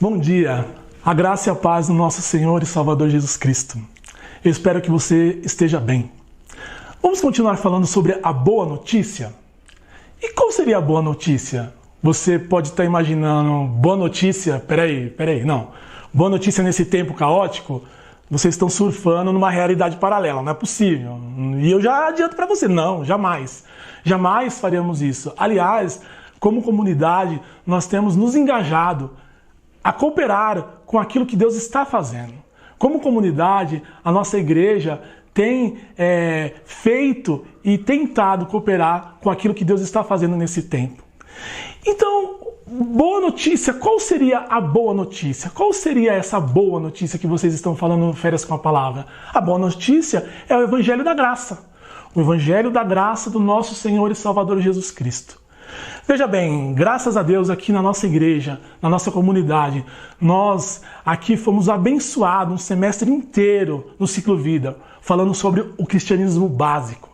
Bom dia, a graça e a paz do nosso Senhor e Salvador Jesus Cristo. Eu espero que você esteja bem. Vamos continuar falando sobre a boa notícia? E qual seria a boa notícia? Você pode estar imaginando, boa notícia, peraí, não. Boa notícia nesse tempo caótico? Vocês estão surfando numa realidade paralela, não é possível. E eu já adianto para você, não, jamais. Jamais faremos isso. Aliás, como comunidade, nós temos nos engajado a cooperar com aquilo que Deus está fazendo. Como comunidade, a nossa igreja tem feito e tentado cooperar com aquilo que Deus está fazendo nesse tempo. Então, boa notícia, qual seria a boa notícia? Qual seria essa boa notícia que vocês estão falando no Férias com a Palavra? A boa notícia é o Evangelho da Graça. O Evangelho da Graça do nosso Senhor e Salvador Jesus Cristo. Veja bem, graças a Deus aqui na nossa igreja, na nossa comunidade, nós aqui fomos abençoados um semestre inteiro no Ciclo Vida, falando sobre o cristianismo básico.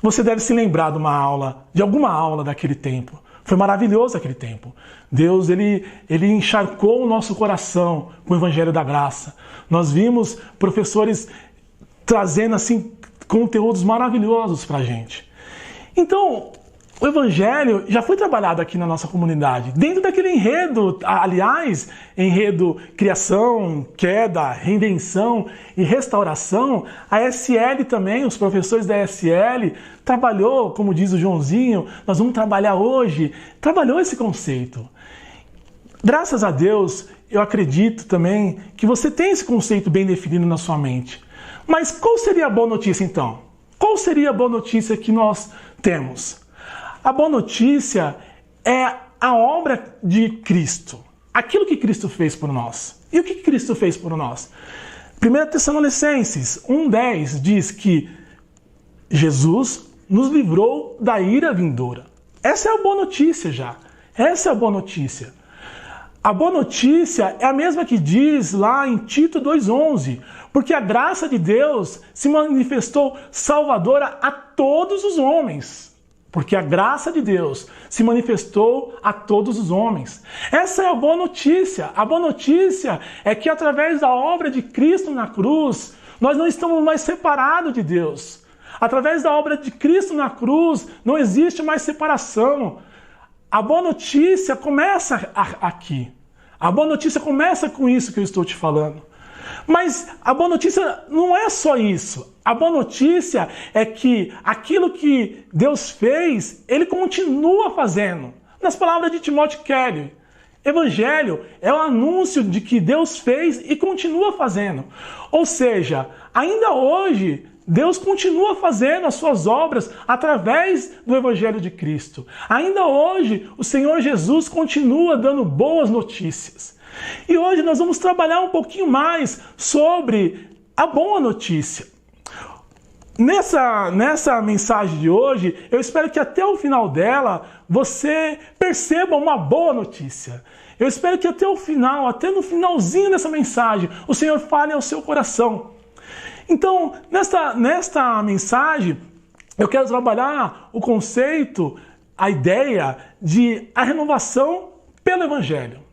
Você deve se lembrar de alguma aula daquele tempo. Foi maravilhoso aquele tempo. Deus, ele encharcou o nosso coração com o Evangelho da Graça. Nós vimos professores trazendo assim conteúdos maravilhosos para a gente. Então, o Evangelho já foi trabalhado aqui na nossa comunidade, dentro daquele enredo, aliás, enredo criação, queda, redenção e restauração. A SL também, os professores da SL, trabalhou, como diz o Joãozinho, nós vamos trabalhar hoje, trabalhou esse conceito. Graças a Deus, eu acredito também que você tem esse conceito bem definido na sua mente. Mas qual seria a boa notícia então? Qual seria a boa notícia que nós temos? A boa notícia é a obra de Cristo. Aquilo que Cristo fez por nós. E o que Cristo fez por nós? 1 Tessalonicenses 1,10 diz que Jesus nos livrou da ira vindoura. Essa é a boa notícia já. Essa é a boa notícia. A boa notícia é a mesma que diz lá em Tito 2,11. Porque a graça de Deus se manifestou salvadora a todos os homens. Porque a graça de Deus se manifestou a todos os homens. Essa é a boa notícia. A boa notícia é que através da obra de Cristo na cruz, nós não estamos mais separados de Deus. Através da obra de Cristo na cruz, não existe mais separação. A boa notícia começa aqui. A boa notícia começa com isso que eu estou te falando. Mas a boa notícia não é só isso. A boa notícia é que aquilo que Deus fez, Ele continua fazendo. Nas palavras de Timothy Keller, Evangelho é o anúncio de que Deus fez e continua fazendo. Ou seja, ainda hoje, Deus continua fazendo as suas obras através do Evangelho de Cristo. Ainda hoje, o Senhor Jesus continua dando boas notícias. E hoje nós vamos trabalhar um pouquinho mais sobre a boa notícia. Nessa mensagem de hoje, eu espero que até o final dela você perceba uma boa notícia. Eu espero que até o final, até no finalzinho dessa mensagem, o Senhor fale ao seu coração. Então, nesta mensagem, eu quero trabalhar o conceito, a ideia de a renovação pelo Evangelho.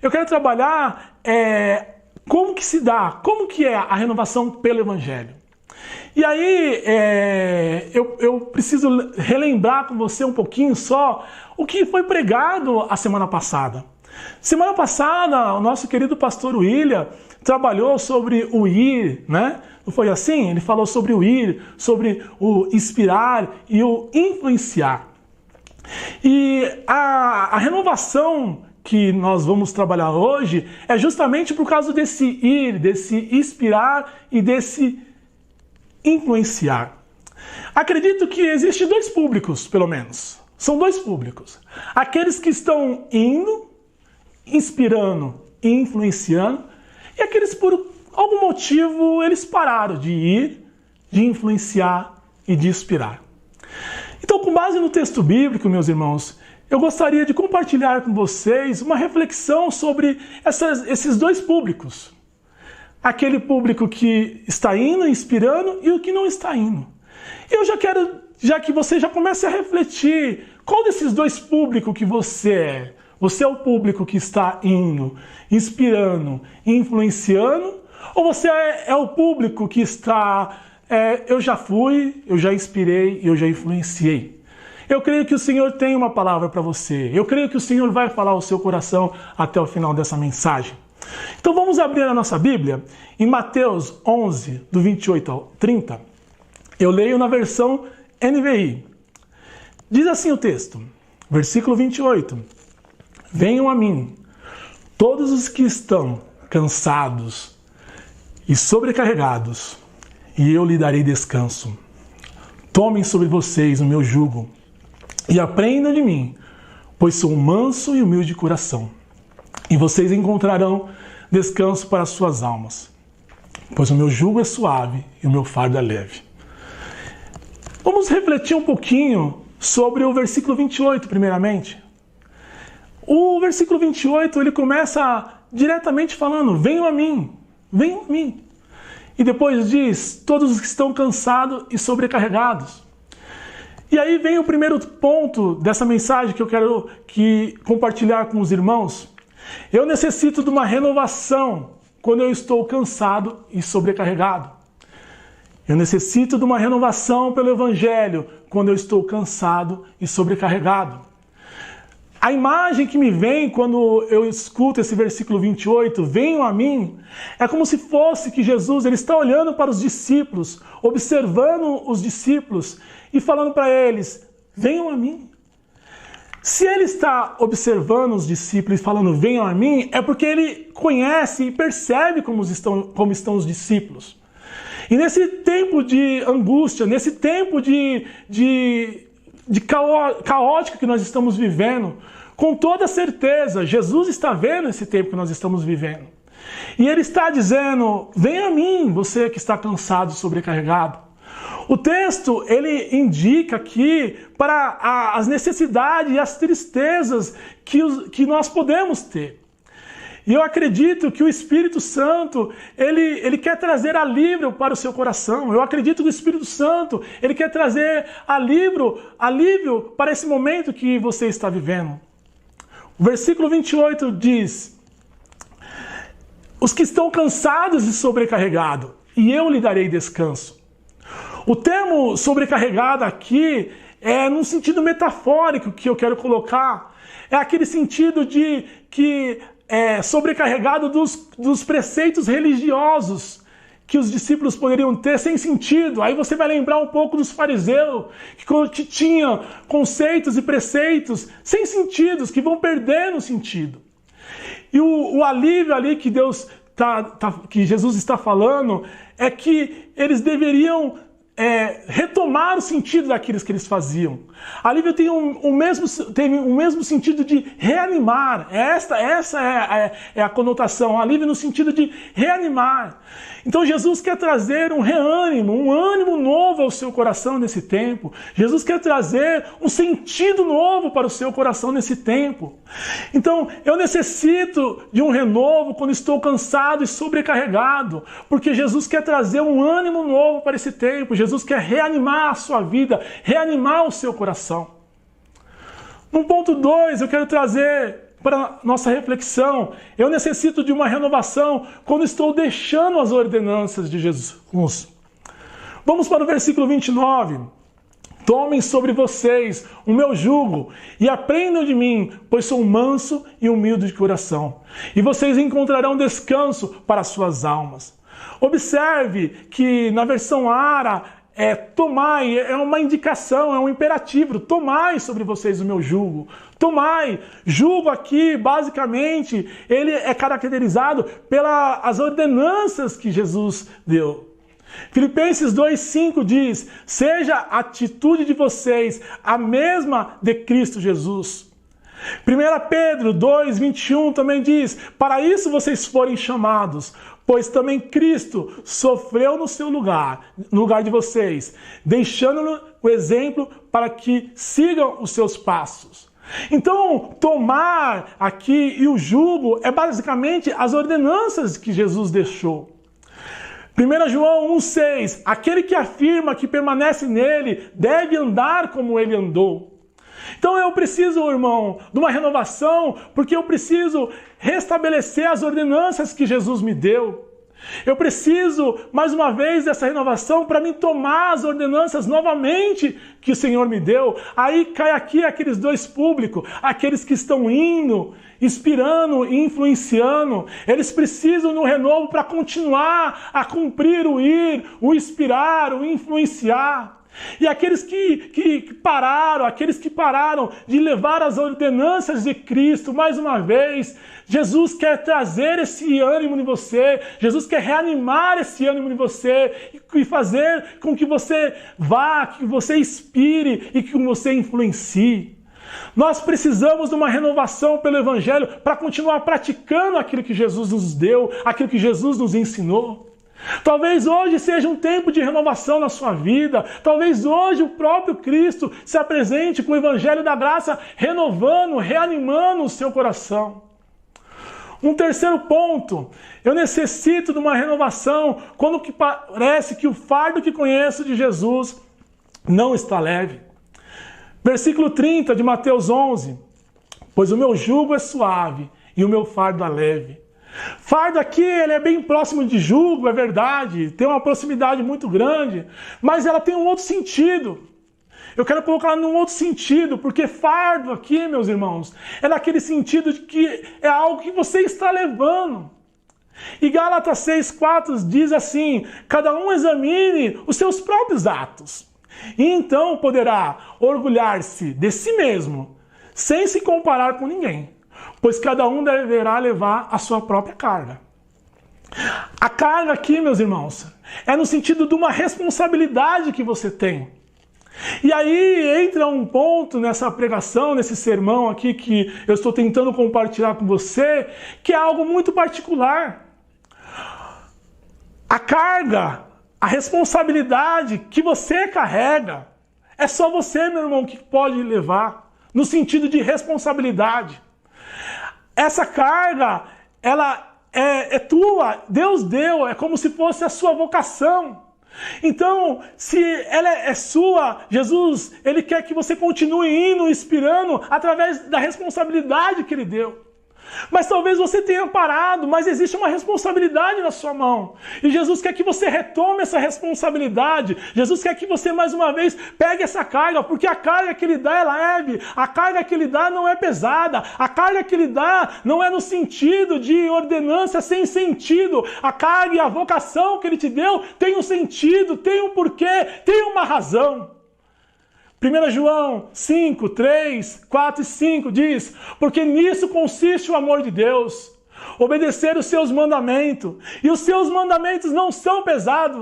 Eu quero trabalhar como que se dá, como que é a renovação pelo Evangelho. E aí, eu preciso relembrar com você um pouquinho só o que foi pregado a semana passada. Semana passada, o nosso querido pastor William trabalhou sobre o ir, né? Não foi assim? Ele falou sobre o ir, sobre o inspirar e o influenciar. E a renovação que nós vamos trabalhar hoje é justamente por causa desse ir, desse inspirar e desse influenciar. Acredito que existem dois públicos, pelo menos. São dois públicos. Aqueles que estão indo, inspirando e influenciando, e aqueles por algum motivo eles pararam de ir, de influenciar e de inspirar. Então, com base no texto bíblico, meus irmãos, eu gostaria de compartilhar com vocês uma reflexão sobre esses dois públicos. Aquele público que está indo, inspirando, e o que não está indo. Eu já que você já comece a refletir, qual desses dois públicos que você é? Você é o público que está indo, inspirando, influenciando? Ou você é o público que está, eu já fui, eu já inspirei, eu já influenciei? Eu creio que o Senhor tem uma palavra para você. Eu creio que o Senhor vai falar ao seu coração até o final dessa mensagem. Então vamos abrir a nossa Bíblia em Mateus 11, do 28 ao 30. Eu leio na versão NVI. Diz assim o texto, versículo 28. Venham a mim, todos os que estão cansados e sobrecarregados, e eu lhe darei descanso. Tomem sobre vocês o meu jugo e aprendam de mim, pois sou manso e humilde de coração. E vocês encontrarão descanso para as suas almas, pois o meu jugo é suave e o meu fardo é leve. Vamos refletir um pouquinho sobre o versículo 28, primeiramente. O versículo 28, ele começa diretamente falando, venham a mim, venham a mim. E depois diz, todos os que estão cansados e sobrecarregados. E aí vem o primeiro ponto dessa mensagem que eu quero compartilhar com os irmãos. Eu necessito de uma renovação quando eu estou cansado e sobrecarregado. Eu necessito de uma renovação pelo Evangelho quando eu estou cansado e sobrecarregado. A imagem que me vem quando eu escuto esse versículo 28, venham a mim, é como se fosse que Jesus ele está olhando para os discípulos, observando os discípulos e falando para eles, venham a mim. Se ele está observando os discípulos e falando, venham a mim, é porque ele conhece e percebe como estão os discípulos. E nesse tempo de angústia, nesse tempo de caótico que nós estamos vivendo, com toda certeza, Jesus está vendo esse tempo que nós estamos vivendo. E Ele está dizendo, venha a mim, você que está cansado e sobrecarregado. O texto, ele indica aqui para as necessidades e as tristezas que nós podemos ter. E eu acredito que o Espírito Santo, ele quer trazer alívio para o seu coração. Eu acredito que o Espírito Santo, ele quer trazer alívio para esse momento que você está vivendo. O versículo 28 diz, os que estão cansados e sobrecarregados, e eu lhe darei descanso. O termo sobrecarregado aqui é num sentido metafórico que eu quero colocar. É aquele sentido de que sobrecarregado dos preceitos religiosos que os discípulos poderiam ter sem sentido. Aí você vai lembrar um pouco dos fariseus, que tinham conceitos e preceitos sem sentidos, que vão perdendo sentido. E o alívio ali que que Jesus está falando é que eles deveriam retomar o sentido daqueles que eles faziam. Alívio tem o mesmo sentido de reanimar. Essa é a conotação. Alívio no sentido de reanimar. Então Jesus quer trazer um reânimo, um ânimo novo ao seu coração nesse tempo. Jesus quer trazer um sentido novo para o seu coração nesse tempo. Então eu necessito de um renovo quando estou cansado e sobrecarregado, porque Jesus quer trazer um ânimo novo para esse tempo. Jesus quer reanimar a sua vida, reanimar o seu coração. No ponto 2, eu quero trazer para a nossa reflexão, eu necessito de uma renovação quando estou deixando as ordenanças de Jesus. Vamos para o versículo 29. Tomem sobre vocês o meu jugo e aprendam de mim, pois sou manso e humilde de coração. E vocês encontrarão descanso para as suas almas. Observe que na versão Ara, tomai, é uma indicação, é um imperativo. Tomai sobre vocês o meu jugo. Tomai. Jugo aqui, basicamente, ele é caracterizado pelas ordenanças que Jesus deu. Filipenses 2,5 diz, seja a atitude de vocês a mesma de Cristo Jesus. 1 Pedro 2,21 também diz, para isso vocês forem chamados, pois também Cristo sofreu no seu lugar, no lugar de vocês, deixando o exemplo para que sigam os seus passos. Então, tomar aqui e o jugo é basicamente as ordenanças que Jesus deixou. 1 João 1,6, aquele que afirma que permanece nele deve andar como ele andou. Então eu preciso, irmão, de uma renovação, porque eu preciso restabelecer as ordenanças que Jesus me deu. Eu preciso, mais uma vez, dessa renovação para me tomar as ordenanças novamente que o Senhor me deu. Aí cai aqui aqueles dois públicos, aqueles que estão indo, inspirando e influenciando. Eles precisam de um renovo para continuar a cumprir o ir, o inspirar, o influenciar. E aqueles que pararam de levar as ordenanças de Cristo, mais uma vez, Jesus quer trazer esse ânimo em você, Jesus quer reanimar esse ânimo em você e fazer com que você vá, que você inspire e que você influencie. Nós precisamos de uma renovação pelo Evangelho para continuar praticando aquilo que Jesus nos deu, aquilo que Jesus nos ensinou. Talvez hoje seja um tempo de renovação na sua vida. Talvez hoje o próprio Cristo se apresente com o Evangelho da Graça, renovando, reanimando o seu coração. Um terceiro ponto, eu necessito de uma renovação quando que parece que o fardo que conheço de Jesus não está leve. Versículo 30 de Mateus 11, pois o meu jugo é suave e o meu fardo é leve. Fardo aqui, ele é bem próximo de jugo, é verdade, tem uma proximidade muito grande, mas ela tem um outro sentido. Eu quero colocar num outro sentido, porque fardo aqui, meus irmãos, é naquele sentido de que é algo que você está levando. E Gálatas 6,4 diz assim, cada um examine os seus próprios atos, e então poderá orgulhar-se de si mesmo, sem se comparar com ninguém. Pois cada um deverá levar a sua própria carga. A carga aqui, meus irmãos, é no sentido de uma responsabilidade que você tem. E aí entra um ponto nessa pregação, nesse sermão aqui que eu estou tentando compartilhar com você, que é algo muito particular. A carga, a responsabilidade que você carrega, é só você, meu irmão, que pode levar, no sentido de responsabilidade. Essa carga, ela é tua, Deus deu, é como se fosse a sua vocação. Então, se ela é sua, Jesus, Ele quer que você continue indo, inspirando, através da responsabilidade que Ele deu. Mas talvez você tenha parado, mas existe uma responsabilidade na sua mão. E Jesus quer que você retome essa responsabilidade. Jesus quer que você, mais uma vez, pegue essa carga, porque a carga que Ele dá é leve. A carga que Ele dá não é pesada. A carga que Ele dá não é no sentido de ordenança sem sentido. A carga e a vocação que Ele te deu tem um sentido, tem um porquê, tem uma razão. 1 João 5, 3, 4 e 5 diz, porque nisso consiste o amor de Deus, obedecer os seus mandamentos, e os seus mandamentos não são pesados,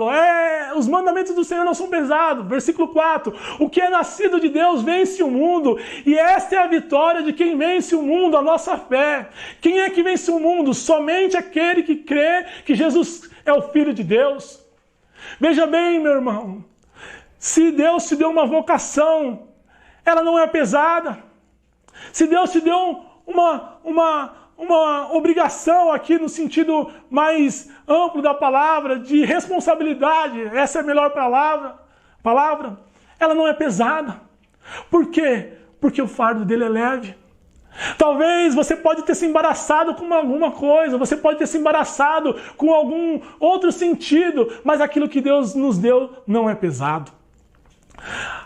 os mandamentos do Senhor não são pesados. Versículo 4, o que é nascido de Deus vence o mundo, e esta é a vitória de quem vence o mundo, a nossa fé. Quem é que vence o mundo? Somente aquele que crê que Jesus é o Filho de Deus. Veja bem, meu irmão, se Deus te deu uma vocação, ela não é pesada. Se Deus te deu uma obrigação aqui no sentido mais amplo da palavra, de responsabilidade, essa é a melhor palavra, ela não é pesada. Por quê? Porque o fardo dele é leve. Talvez você pode ter se embaraçado com alguma coisa, você pode ter se embaraçado com algum outro sentido, mas aquilo que Deus nos deu não é pesado.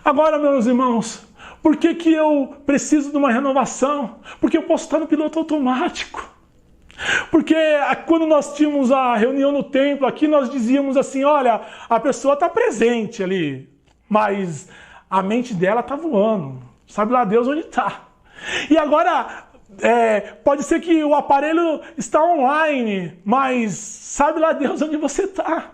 Agora, meus irmãos, por que eu preciso de uma renovação? Porque eu posso estar no piloto automático. Porque quando nós tínhamos a reunião no templo aqui, nós dizíamos assim, olha, a pessoa está presente ali, mas a mente dela está voando. Sabe lá Deus onde está. E agora, pode ser que o aparelho está online, mas sabe lá Deus onde você está.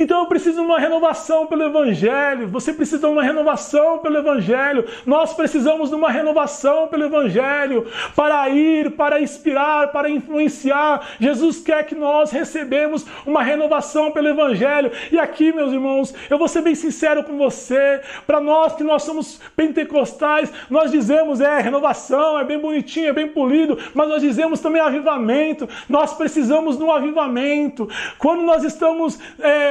Então eu preciso de uma renovação pelo Evangelho, você precisa de uma renovação pelo Evangelho, nós precisamos de uma renovação pelo Evangelho, para ir, para inspirar, para influenciar. Jesus quer que nós recebemos uma renovação pelo Evangelho. E aqui, meus irmãos, eu vou ser bem sincero com você, para nós que nós somos pentecostais, nós dizemos, renovação, é bem bonitinho, é bem polido, mas nós dizemos também avivamento. Nós precisamos de um avivamento. Quando nós estamos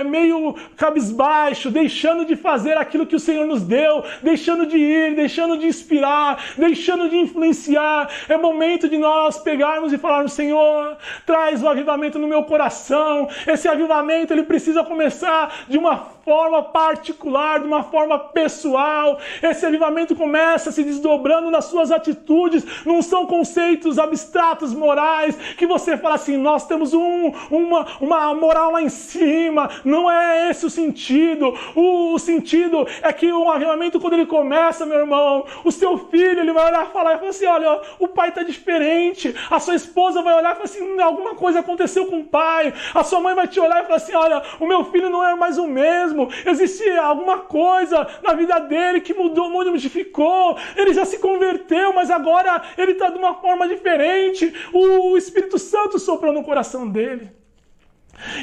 meio cabisbaixo, deixando de fazer aquilo que o Senhor nos deu, deixando de ir, deixando de inspirar, deixando de influenciar. É momento de nós pegarmos e falarmos: Senhor, traz o avivamento no meu coração. Esse avivamento, ele precisa começar de uma forma particular, de uma forma pessoal. Esse avivamento começa se desdobrando nas suas atitudes. Não são conceitos abstratos, morais, que você fala assim: nós temos uma moral lá em cima. Não é esse o sentido. O sentido é que o avivamento, quando ele começa, meu irmão, o seu filho, ele vai olhar e falar assim: olha, o pai está diferente. A sua esposa vai olhar e falar assim: alguma coisa aconteceu com o pai. A sua mãe vai te olhar e falar assim: olha, o meu filho não é mais o mesmo. Existe alguma coisa na vida dele que mudou, modificou. Ele já se converteu, mas agora ele está de uma forma diferente. O Espírito Santo soprou no coração dele.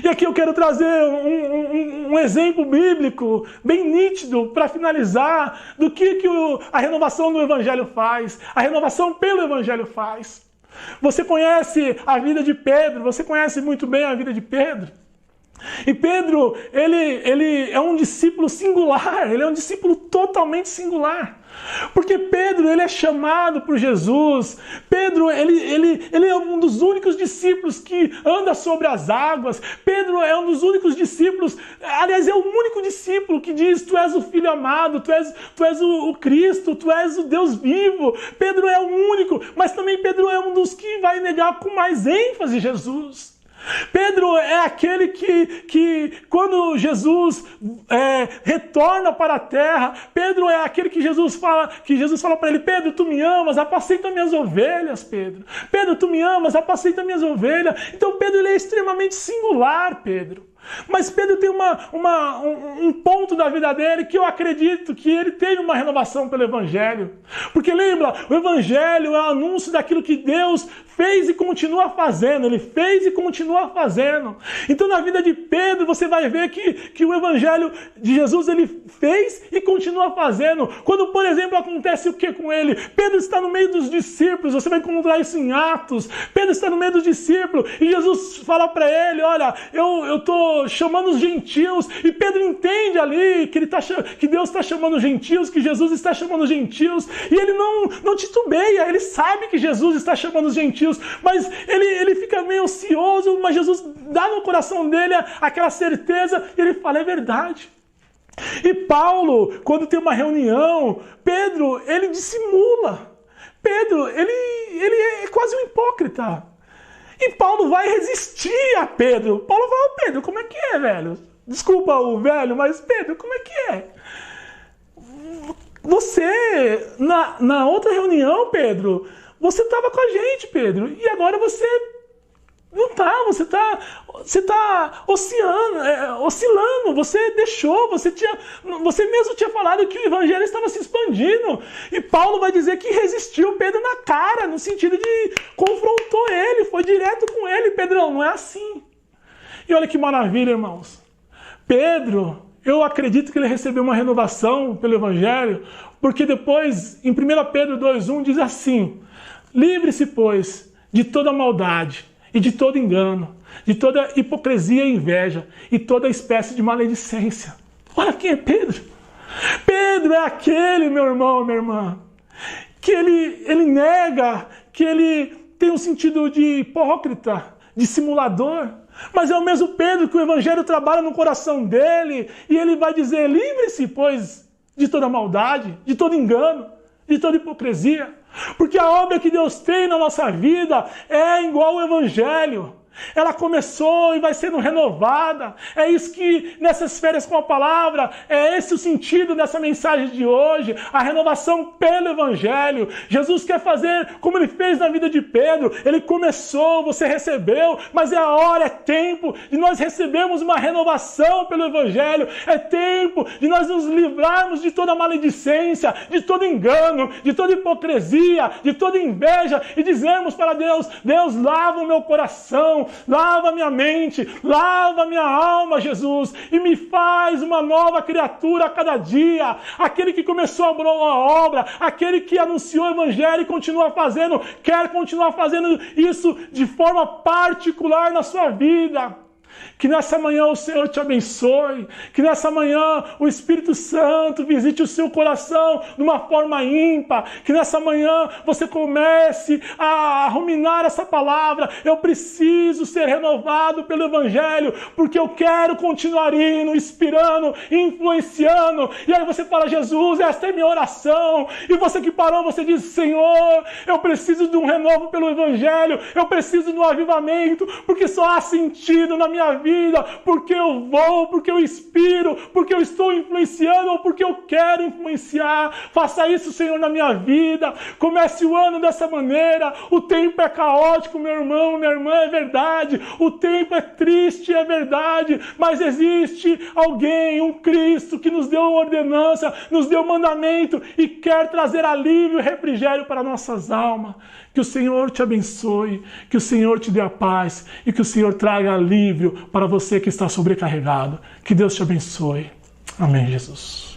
E aqui eu quero trazer um exemplo bíblico bem nítido para finalizar do que a renovação do Evangelho faz, a renovação pelo Evangelho faz. Você conhece a vida de Pedro, você conhece muito bem a vida de Pedro. E Pedro, ele é um discípulo singular, ele é um discípulo totalmente singular. Porque Pedro, ele é chamado por Jesus. Pedro, ele é um dos únicos discípulos que anda sobre as águas. Pedro é um dos únicos discípulos, aliás, é o único discípulo que diz: tu és o Filho amado, tu és o Cristo, tu és o Deus vivo. Pedro é o único, mas também Pedro é um dos que vai negar com mais ênfase Jesus. Pedro é aquele que quando Jesus retorna para a terra, Pedro é aquele que Jesus fala para ele: Pedro, tu me amas, apacenta minhas ovelhas, Pedro. Pedro, tu me amas, apacenta minhas ovelhas. Então Pedro, ele é extremamente singular, Pedro. Mas Pedro tem um ponto da vida dele que eu acredito que ele teve uma renovação pelo Evangelho. Porque lembra, o Evangelho é o anúncio daquilo que Deus fez e continua fazendo. Ele fez e continua fazendo. Então na vida de Pedro você vai ver que o Evangelho de Jesus, ele fez e continua fazendo. Quando, por exemplo, acontece o que com ele? Pedro está no meio dos discípulos, você vai encontrar isso em Atos. Pedro está no meio dos discípulos e Jesus fala para ele: olha, eu estou chamando os gentios. E Pedro entende ali que Deus está chamando os gentios, que Jesus está chamando os gentios, e ele não titubeia, ele sabe que Jesus está chamando os gentios, mas ele fica meio ansioso, mas Jesus dá no coração dele aquela certeza, e ele fala: é verdade. E Paulo, quando tem uma reunião, Pedro, ele dissimula. Pedro, ele é quase um hipócrita. E Paulo vai resistir a Pedro. Paulo fala: Pedro, como é que é, velho? Desculpa o velho, mas Pedro, como é que é? Você, na outra reunião, Pedro, você estava com a gente, Pedro. E agora você não está, você tá oscilando, você deixou, você mesmo tinha falado que o Evangelho estava se expandindo. E Paulo vai dizer que resistiu Pedro na cara, no sentido de confrontou ele, foi direto com ele: Pedrão, não é assim. E olha que maravilha, irmãos. Pedro, eu acredito que ele recebeu uma renovação pelo Evangelho, porque depois, em 1 Pedro 2,1, diz assim: livre-se, pois, de toda maldade e de todo engano, de toda hipocrisia e inveja, e toda espécie de maledicência. Olha quem é Pedro. Pedro é aquele, meu irmão, minha irmã, que ele nega, que ele tem um sentido de hipócrita, de simulador, mas é o mesmo Pedro que o Evangelho trabalha no coração dele, e ele vai dizer: livre-se, pois, de toda maldade, de todo engano, de toda hipocrisia. Porque a obra que Deus tem na nossa vida é igual ao Evangelho. Ela começou e vai sendo renovada. É isso que, nessas férias com a palavra, é esse o sentido dessa mensagem de hoje. A renovação pelo Evangelho. Jesus quer fazer como ele fez na vida de Pedro. Ele começou, você recebeu, mas é a hora, é tempo de nós recebermos uma renovação pelo Evangelho. É tempo de nós nos livrarmos de toda maledicência, de todo engano, de toda hipocrisia, de toda inveja, e dizermos para Deus: Deus, lava o meu coração, lava minha mente, lava minha alma, Jesus, e me faz uma nova criatura a cada dia. Aquele que começou a obra, aquele que anunciou o Evangelho e continua fazendo, quer continuar fazendo isso de forma particular na sua vida. Que nessa manhã o Senhor te abençoe. Que nessa manhã o Espírito Santo visite o seu coração de uma forma ímpar. Que nessa manhã você comece a ruminar essa palavra. Eu preciso ser renovado pelo Evangelho, porque eu quero continuar indo, inspirando, influenciando. E aí você fala: Jesus, esta é minha oração. E você que parou, você diz: Senhor, eu preciso de um renovo pelo Evangelho. Eu preciso de um avivamento, porque só há sentido na minha vida, porque eu vou, porque eu inspiro, porque eu estou influenciando ou porque eu quero influenciar. Faça isso, Senhor, na minha vida. Comece o ano dessa maneira. O tempo é caótico, meu irmão, minha irmã, é verdade. O tempo é triste, é verdade. Mas existe alguém, um Cristo, que nos deu ordenança, nos deu mandamento e quer trazer alívio e refrigério para nossas almas. Que o Senhor te abençoe, que o Senhor te dê a paz e que o Senhor traga alívio para você que está sobrecarregado. Que Deus te abençoe. Amém, Jesus.